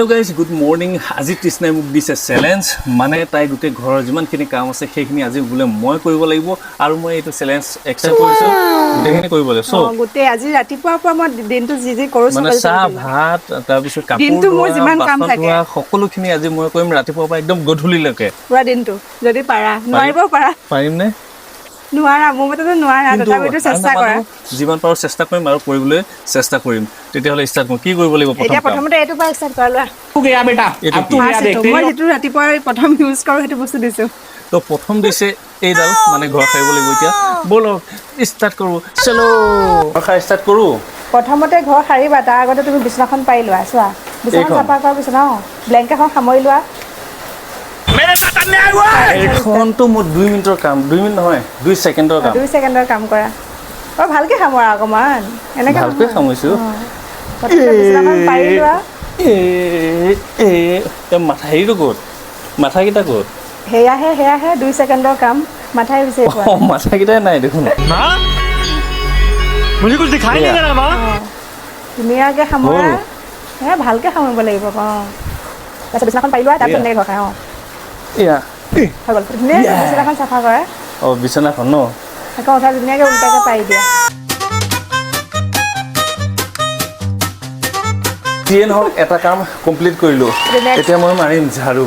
Hello guys, good morning. আজি তৃষ্ণাই মোক দিছে চ্যালেঞ্জ মানে তাই গুটে ঘৰৰ যিমানখিনি কাম আছে সেইখিনি আজি বুলে মই কৰিব লাগিব আৰু মই এইটো চ্যালেঞ্জ একচেপ্ট কৰিছো গুটেখিনি কৰিব লাগিব সো গুটে আজি ৰাতিপুৱাৰ পৰা মই দিনটো যি কৰো মানে চাহ ভাত তাৰ পিছত কাপোৰ দিনটো মোৰ যিমান কাম থাকে সকলোখিনি আজি মই কৰিম ৰাতিপুৱাৰ পৰা একদম গধূলিলৈকে পুৰা দিনটো যদি পাৰা নোৱাৰিব পাৰা পাৰিম নে নোৱাৰা মোৰ মতেতো নোৱাৰা তথাপিতো চেষ্টা কৰা জীৱন পাৰো চেষ্টা কৰিম আৰু কৰিবলৈ চেষ্টা কৰিম তেতিয়া হলে ষ্টাৰ্ট কৰিম কি কৰিব লাগিব এতিয়া প্ৰথমতে এইটো পৰা ষ্টাৰ্ট কৰা লোৱা तू गया बेटा अब तू गया देखते মই যেটো ৰাতিপুৱা প্ৰথম ইউজ কৰো হেতু বস্তু দিছো তো প্ৰথম দিছে এইডাল মানে ঘৰ খাইব লাগিব এতিয়া বলো ষ্টাৰ্ট কৰো চলো ঘৰ ষ্টাৰ্ট কৰো প্ৰথমতে ঘৰ সাৰিবা তাৰ আগতে তুমি বিছনাখন পাৰি লোৱা চোৱা বিছনাখন চাফা কৰা বিছনা ব্লেংকেটখন সামৰি লোৱা मेरे बटन में आया हुआ है এখন তো মোৰ 2 মিনিটৰ কাম 2 মিনিট নহয় 2 সেকেন্ডৰ কাম 2 সেকেন্ডৰ কাম কৰা অ ভালকে সামৰা অকমান এনেকা ভালকে সামৰিছো প্ৰথমতে বিছনাখন পাৰি লোৱা মাথা হেৰিটো ক'ত মাথা কিটা ক'ত হেয়া 2 সেকেন্ডৰ কাম মাথাই বিচাৰি পোৱা মাথা কিটা নাই দেখোন मां मुझे कुछ दिखाई नहीं दे रहा मां ধুনীয়াকে সামৰা হে ভালকে সামৰিব লাগিব অ তাৰপিছত বিছনাখন পাৰি লোৱা তাৰপিছত এনেকৈ ঘৰ খাই এয়া হৈ গ'ল ধুনীয়াকে বিছনাখন চাফা কৰা অ বিছনাখন ন আকৌ উঠা ধুনীয়াকে উল্টাকে পাৰি দিয়া তিন হল এটা কাম কমপ্লিট কৰিলো এতিয়া মই মাৰিম ঝাৰু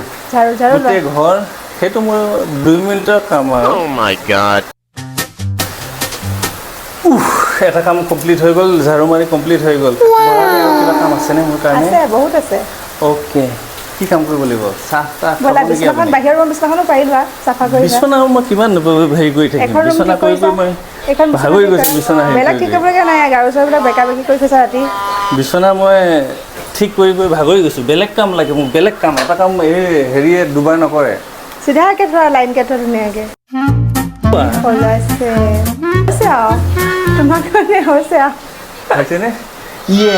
গোটেই ঘৰ সেইটো মোৰ 2 মিনিটৰ কাম আৰু ओ माय गॉड এটা কাম কমপ্লিট হৈ গ'ল ঝাৰু মাৰি কমপ্লিট হৈ গ'ল কিবা কাম আছে নে মোৰ কাৰণে আছে বহুত আছে ওকে কি কাম কৰিব লাগিব চাহটা বলা বিছনাখন বাহিৰৰ ৰুম বিছনাখনো পাৰি লোৱা চাফা কৰি লোৱা বিছনা মই কিমান হেৰি কৰি থাকিম বিছনা কৰি মই এখন ভাগৰি গৈছো বিছনা বেলেগ ঠিক কৰিবলগীয়া নাই গাৰু চাৰুবিলাক বেকা বেকি কৰি থৈছা ৰাতি বিছনা মই ঠিক কৰি ভাগৰি গৈছো বেলেগ কাম লাগে মোক বেলেগ কাম এটা কাম এই হেৰিয়ে দুবাৰ নকৰে চিধাকে ধৰা লাইনকে ধৰা ধুনীয়াকে হৈছে তোমাক কাৰণে হৈছে হৈছেনে ইয়ে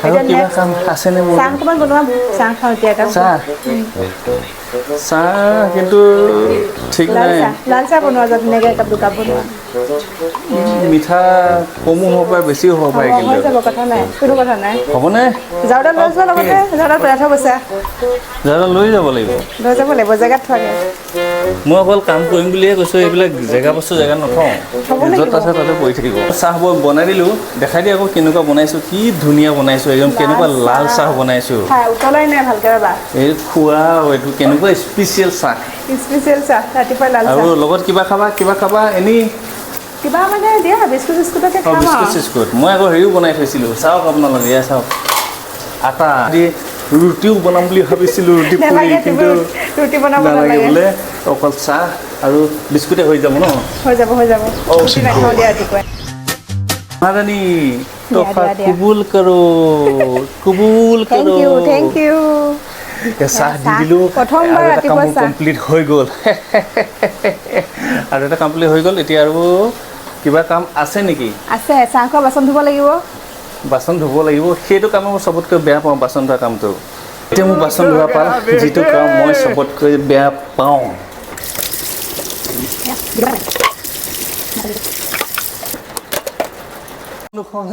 আৰু কিবা কাম আছেনে মোৰ চাহ অকণমান বনোৱা চাহ খাওঁ এতিয়া চাহ কিন্তু ঠিক নাই লাল চাহ বনোৱা যা ধুনীয়াকৈ একাপ দুকাপ বনোৱা মিঠা কমো হ'ব পাৰে বেছিও হ'ব পাৰে হৈ কিন্তু যাব কথা নাই কোনো কথা নাই হ'বনে জাৰুডাল লৈ যোৱা লগতে জাৰুডাল পেলাই থৈ গৈছে জাৰুডাল লৈ যাব লাগিব জেগাত থোৱাগে মই অকল কাম কৰিম বুলিয়ে কৈছোঁ এইবিলাক জেগা বস্তু জেগাত নথওঁ য'ত আছে তাতে পৰি থাকিব চাহ বনাই দিলোঁ দেখাই দিয়া আকৌ কেনেকুৱা বনাইছোঁ কি ধুনীয়া বনাইছোঁ একদম কেনেকুৱা লাল চাহ বনাইছোঁ উতলাই নাই ভালকৈ ৰ'বা এই খোৱা এইটো কেনেকুৱা স্পেচিয়েল চাহ ৰাতিপুৱা লাল আৰু লগত কিবা খাবা এনেই কিবা মানে দিয়া বিস্কুট চিস্কুটকে খাম বিস্কুট মই আকৌ হেৰিও বনাই থৈছিলোঁ চাওক আপোনালোকে এয়া চাওক আটা দি ৰুটিও বনাম বুলি ভাবিছিলোঁ ৰুটি পুৰি কিন্তু ৰুটি বনাব নালাগে বোলে অকল চাহ আৰু বিস্কুটে হৈ যাব ন হৈ যাব ৰুটি নাখাওঁ দিয়া ৰাতিপুৱাই महारानी तोहफा कबूल करो থেংক ইউ চাহ দি দিলোঁ প্ৰথমবাৰ ৰাতিপুৱা চাহ কমপ্লিট হৈ গ'ল আৰু এটা কমপ্লিট হৈ গ'ল এতিয়া আৰু কিবা কাম আছে নেকি আছে চাহ খোৱা বাচন ধুব লাগিব সেইটো কাম মই চবতকৈ বেয়া পাওঁ বাচন ধোৱা কামটো এতিয়া মোক বাচন ধোৱা পাল যিটো কাম মই চবতকৈ বেয়া পাওঁ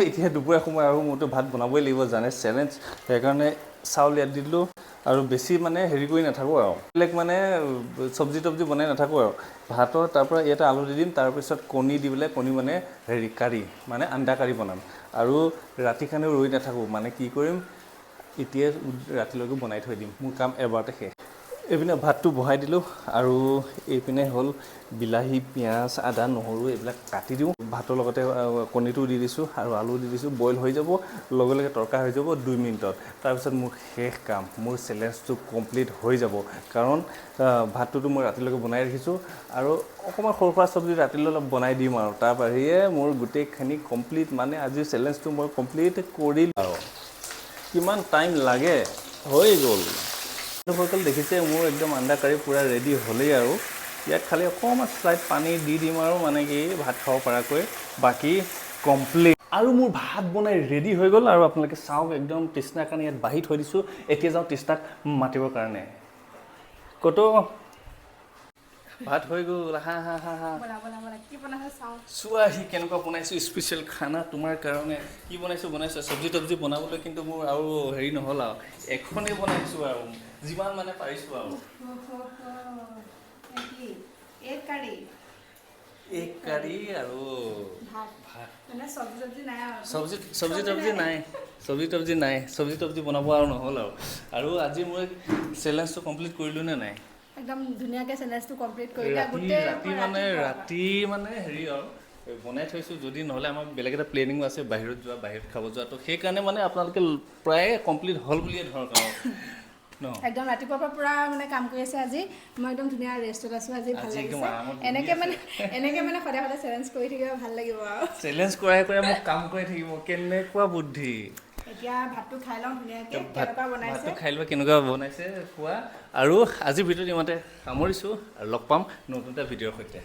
এতিয়া দুপৰীয়া সময় আৰু মোৰতো ভাত বনাবই লাগিব জানে চেলেঞ্জ সেইকাৰণে চাউল ইয়াত দি দিলোঁ আৰু বেছি মানে হেৰি কৰি নাথাকোঁ আৰু বেলেগ মানে চব্জি তব্জি বনাই নাথাকোঁ আৰু ভাতৰ তাৰপৰা ইয়াতে আলু দি দিম তাৰপিছত কণী দি পেলাই কণী মানে হেৰি কাৰী মানে আন্দা কাৰী বনাম আৰু ৰাতি কাৰণেও ৰৈ নাথাকোঁ মানে কি কৰিম এতিয়া ৰাতিলৈকে বনাই থৈ দিম মোৰ কাম এবাৰতে শেষ এইপিনে ভাতটো বহাই দিলোঁ আৰু এইপিনে হ'ল বিলাহী পিঁয়াজ আদা নহৰু এইবিলাক কাটি দিওঁ ভাতৰ লগতে কণীটো দি দিছোঁ আৰু আলু দি দিছোঁ বইল হৈ যাব লগে লগে তৰকা হৈ যাব 2 মিনিটত তাৰপিছত মোৰ শেষ কাম মোৰ চেলেঞ্জটো কমপ্লিট হৈ যাব কাৰণ ভাতটোতো মই ৰাতিলৈকে বনাই ৰাখিছোঁ আৰু অকণমান সৰু সুৰা চব্জি ৰাতিলৈ অলপ বনাই দিম আৰু তাৰ বাহিৰে মোৰ গোটেইখিনি কমপ্লিট মানে আজিৰ চেলেঞ্জটো মই কমপ্লিট কৰিলোঁ আৰু কিমান টাইম লাগে হৈ গ'ল দেখিছে মোৰ একদম আন্দা কাৰী পূৰা ৰেডি হ'লেই আৰু ইয়াত খালি অকণমান স্লাইড পানী দি দিম আৰু মানে কি ভাত খাব পৰাকৈ বাকী কমপ্লিট আৰু মোৰ ভাত বনাই ৰেডি হৈ গ'ল আৰু আপোনালোকে চাওক একদম তৃষ্ণাৰ কাৰণে ইয়াত বাঢ়ি থৈ দিছোঁ এতিয়া যাওঁ তৃষ্ণাক মাতিবৰ কাৰণে ক'তো ভাত হৈ গ'ল হা হা হা হা কি বনাইছে চাওঁ চোৱা সি কেনেকুৱা বনাইছোঁ স্পেচিয়েল খানা তোমাৰ কাৰণে কি বনাইছোঁ চব্জি তব্জি বনাবলৈ কিন্তু মোৰ আৰু হেৰি নহ'ল আৰু এখনেই বনাইছোঁ আৰু যিমান মানে পাৰিছোঁ আৰু এক কাৰী আৰু ভাত চব্জি তব্জি বনাব আৰু নহ'ল আৰু আজি মই চেলেঞ্জটো কমপ্লিট কৰিলোঁ নে নাই একদম ধুনীয়াকৈ চেলেঞ্জটো কমপ্লিট কৰিলা ৰাতি মানে হেৰি আৰু বনাই থৈছোঁ যদি নহ'লে আমাৰ বেলেগ এটা প্লেনিঙো আছে বাহিৰত খাব যোৱা তো সেইকাৰণে মানে আপোনালোকে প্ৰায়ে কমপ্লিট হ'ল বুলিয়ে ধৰক আৰু একদম ৰাতিপুৱাৰ পৰা পুৰা মানে কাম কৰি আছে আজি মই একদম ধুনীয়া ৰেষ্টত আছোঁ আজি ভাল লাগিছে এনেকৈ মানে সদায় চেলেঞ্জ কৰি থাকিব ভাল লাগিব আৰু চেলেঞ্জ কৰাই মোক কাম কৰি থাকিব কেনেকুৱা বুদ্ধি এতিয়া ভাতটো খাই লওঁ ধুনীয়াকৈ কেনেকুৱা বনাইছে খোৱা আৰু আজিৰ ভিডিঅ'ত ইমানতে সামৰিছোঁ আৰু লগ পাম নতুন এটা ভিডিঅ'ৰ সৈতে